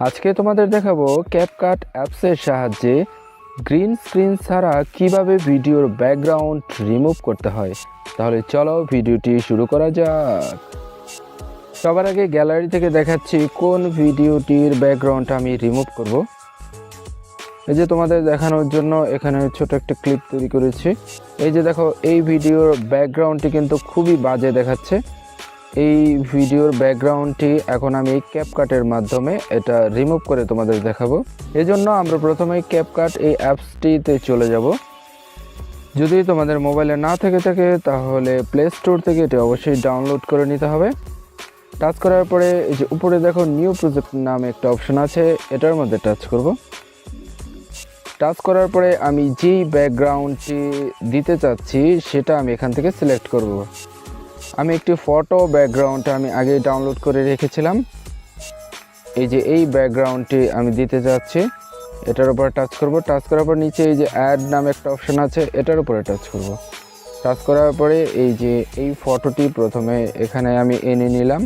আজকে তোমাদের দেখাবো ক্যাপকাট অ্যাপসের সাহায্যে গ্রিন স্ক্রিন ছাড়া কিভাবে ভিডিওর ব্যাকগ্রাউন্ড রিমুভ করতে হয়। তাহলে চলো ভিডিওটি শুরু করা যাক। সবার আগে গ্যালারি থেকে দেখাচ্ছি কোন ভিডিওটির ব্যাকগ্রাউন্ড আমি রিমুভ করব। এই যে তোমাদের দেখানোর জন্য এখানে ছোট একটা ক্লিপ তৈরি করেছি। এই যে দেখো, এই ভিডিওর ব্যাকগ্রাউন্ডটি কিন্তু খুবই বাজে দেখাচ্ছে। এই ভিডিওর ব্যাকগ্রাউন্ডটি এখন আমি ক্যাপকাটের মাধ্যমে এটা রিমুভ করে তোমাদের দেখাবো। এজন্য আমরা প্রথমে ক্যাপকাট এই অ্যাপসটিতে চলে যাব। যদি তোমাদের মোবাইলে না থেকে থাকে তাহলে প্লে স্টোর থেকে এটি অবশ্যই ডাউনলোড করে নিতে হবে। টাচ করার পরে এই যে উপরে দেখো নিউ প্রজেক্ট নামে একটা অপশন আছে, এটার মধ্যে টাচ করব। টাচ করার পরে আমি যেই ব্যাকগ্রাউন্ডটি দিতে চাচ্ছি সেটা আমি এখান থেকে সিলেক্ট করব। আমি একটি ফটো ব্যাকগ্রাউন্ড আমি আগে ডাউনলোড করে রেখেছিলাম। এই যে এই ব্যাকগ্রাউন্ডটি আমি দিতে যাচ্ছি, এটার উপরে টাচ করব। টাচ করার পর নিচে এই যে অ্যাড নামে একটা অপশন আছে, এটার উপরে টাচ করব। টাচ করার পরে এই যে এই ফটোটি প্রথমে এখানে আমি এনে নিলাম।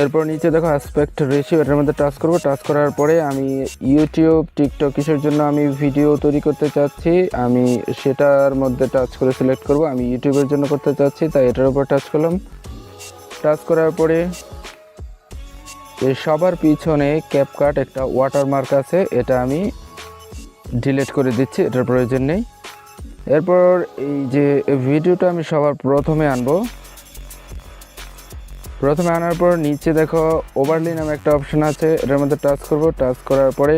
এরপর নিচে দেখো অ্যাসপেক্ট রেশিও, এটার মধ্যে টাচ করব। টাচ করার পরে আমি ইউটিউব, টিকটক কিসের জন্য আমি ভিডিও তৈরি করতে চাচ্ছি আমি সেটার মধ্যে টাচ করে সিলেক্ট করব। আমি ইউটিউবের জন্য করতে চাচ্ছি, তাই এটার উপর টাচ করলাম। টাচ করার পরে সবার পিছনে ক্যাপকাট একটা ওয়াটারমার্ক আছে, এটা আমি ডিলিট করে দিচ্ছি, এটার প্রয়োজন নেই। এরপর এই যে ভিডিওটা আমি সবার প্রথমে আনবো। প্রথমে আনার পর নিচে দেখো ওভারলি নামে একটা অপশন আছে, এটার মধ্যে টাচ করব। টাচ করার পরে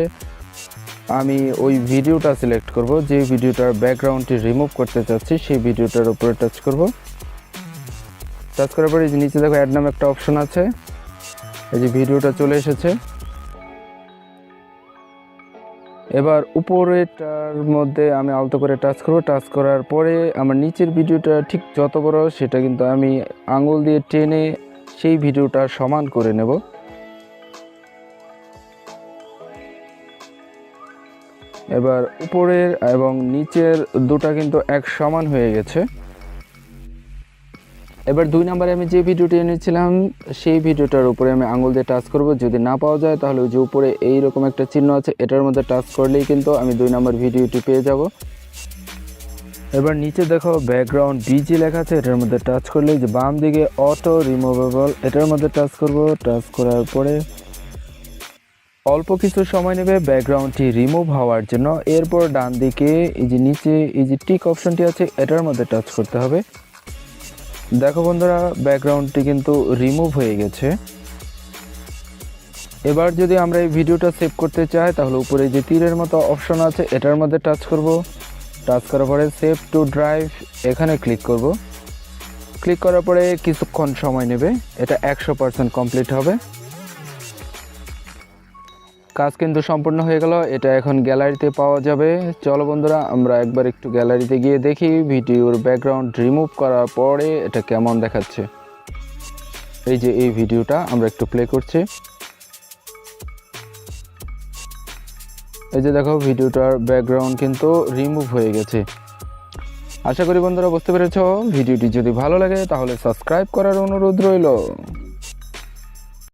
আমি ওই ভিডিওটা সিলেক্ট করব, যে ভিডিওটার ব্যাকগ্রাউন্ডটি রিমুভ করতে চাচ্ছি সেই ভিডিওটার উপরে টাচ করব। টাচ করার পরে নিচে দেখো অ্যাড নামে একটা অপশন আছে, এই যে ভিডিওটা চলে এসেছে। এবার উপরেটার মধ্যে আমি আলতো করে টাচ করব। টাচ করার পরে আমার নিচের ভিডিওটা ঠিক যত বড় সেটা কিন্তু আমি আঙুল দিয়ে টেনে সেই ভিডিওটা সমান করে নেব। এবার উপরের এবং নিচের দুটা কিন্তু এক সমান হয়ে গেছে। এবার 2 নম্বরে আমি যে ভিডিওটি এনেছিলাম সেই ভিডিওটার উপরে আমি আঙুল দিয়ে টাচ করব। যদি না পাওয়া যায় তাহলে ওই যে উপরে এইরকম একটা চিহ্ন আছে, এটার মধ্যে টাচ করলেই কিন্তু আমি 2 নম্বর ভিডিওটি পেয়ে যাব। এবার নিচে দেখো ব্যাকগ্রাউন্ড বিজি লেখা আছে, এটার মধ্যে টাচ করলে যে বাম দিকে অটো রিমুভেবল, এটার মধ্যে টাচ করব। টাচ করার পরে অল্প কিছু সময় নেবে ব্যাকগ্রাউন্ডটি রিমুভ হওয়ার জন্য। এরপর ডান দিকে এই যে নিচে এই যে টিক অপশনটি আছে, এটার মধ্যে টাচ করতে হবে। দেখো বন্ধুরা, ব্যাকগ্রাউন্ডটি কিন্তু রিমুভ হয়ে গেছে। এবার যদি আমরা এই ভিডিওটা সেভ করতে চাই তাহলে উপরে যে তীরের মতো অপশন আছে, এটার মধ্যে টাচ করব। টাচ করার পরে সেভ টু ড্রাইভ এখানে ক্লিক করব। ক্লিক করার পরে কিছুক্ষণ সময় নেবে, এটা 100% কমপ্লিট হবে। কাজ কিন্তু সম্পূর্ণ হয়ে গেল, এটা এখন গ্যালারিতে পাওয়া যাবে। চলো বন্ধুরা, আমরা একবার একটু গ্যালারিতে গিয়ে দেখি ভিডিওর ব্যাকগ্রাউন্ড রিমুভ করার পরে এটা কেমন দেখাচ্ছে। এই যে এই ভিডিওটা আমরা একটু প্লে করছি। এই যে দেখো ভিডিওটার ব্যাকগ্রাউন্ড কিন্তু রিমুভ হয়ে গেছে। আশা করি বন্ধুরা বুঝতে পেরেছো। ভিডিওটি যদি ভালো লাগে তাহলে সাবস্ক্রাইব করার অনুরোধ রইল।